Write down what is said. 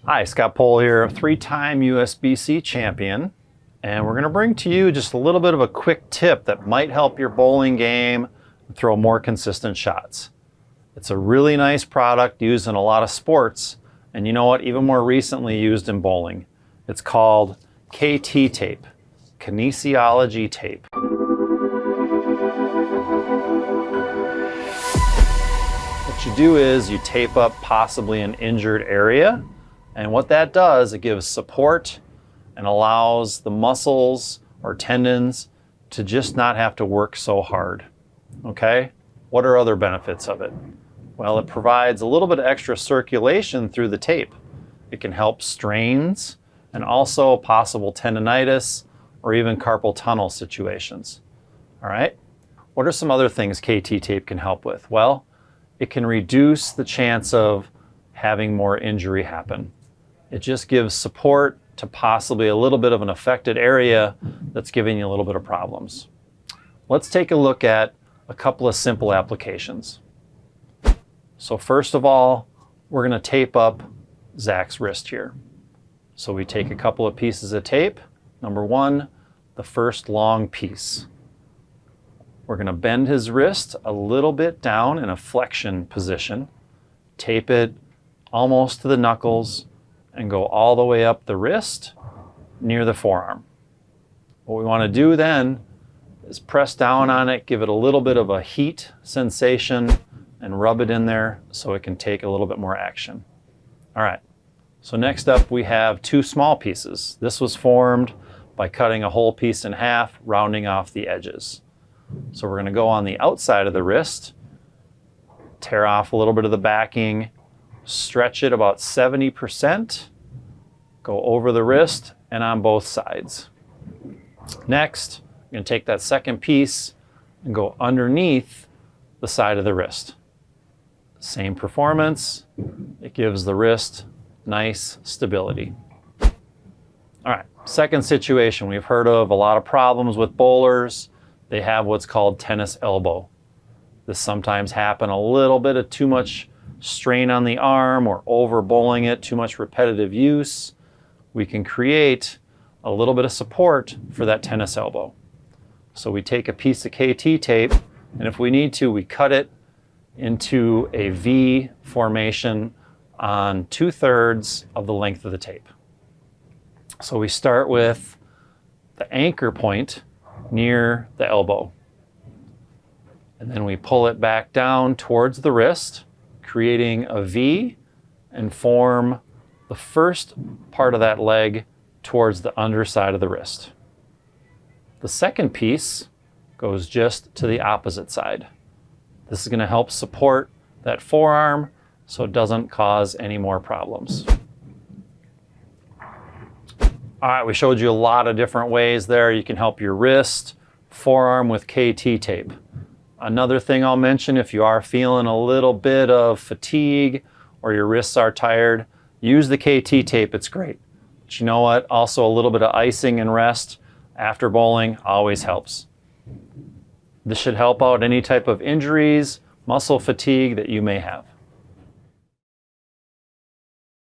Hi, Scott Pohl here, three-time USBC champion, and we're going to bring to you just a little bit of a quick tip that might help your bowling game throw more consistent shots. It's a really nice product used in a lot of sports, and you know what, even more recently used in bowling. It's called KT tape, kinesiology tape. What you do is you tape up possibly an injured area, and what that does, it gives support and allows the muscles or tendons to just not have to work so hard. Okay? What are other benefits of it? Well, it provides a little bit of extra circulation through the tape. It can help strains and also possible tendonitis or even carpal tunnel situations. All right? What are some other things KT tape can help with? Well, it can reduce the chance of having more injury happen. It just gives support to possibly a little bit of an affected area that's giving you a little bit of problems. Let's take a look at a couple of simple applications. So first of all, we're going to tape up Zach's wrist here. So we take a couple of pieces of tape. Number one, the first long piece. We're going to bend his wrist a little bit down in a flexion position, tape it almost to the knuckles, and go all the way up the wrist near the forearm. What we want to do then is press down on it, give it a little bit of a heat sensation, and rub it in there so it can take a little bit more action. All right, so next up we have two small pieces. This was formed by cutting a whole piece in half, rounding off the edges. So we're going to go on the outside of the wrist, tear off a little bit of the backing, stretch it about 70%, go over the wrist and on both sides. Next, I'm going to take that second piece and go underneath the side of the wrist. Same performance, it gives the wrist nice stability. All right, second situation, we've heard of a lot of problems with bowlers. They have what's called tennis elbow. This sometimes happens a little bit of too much strain on the arm or over bowling it, too much repetitive use. We can create a little bit of support for that tennis elbow. So we take a piece of KT tape, and if we need to, we cut it into a V formation on 2/3 of the length of the tape. So we start with the anchor point near the elbow. And then we pull it back down towards the wrist, creating a V, and form the first part of that leg towards the underside of the wrist. The second piece goes just to the opposite side. This is going to help support that forearm so it doesn't cause any more problems. All right, we showed you a lot of different ways there. You can help your wrist, forearm with KT tape. Another thing I'll mention, if you are feeling a little bit of fatigue or your wrists are tired, use the KT tape, it's great. But you know what? Also a little bit of icing and rest after bowling always helps. This should help out any type of injuries, muscle fatigue that you may have.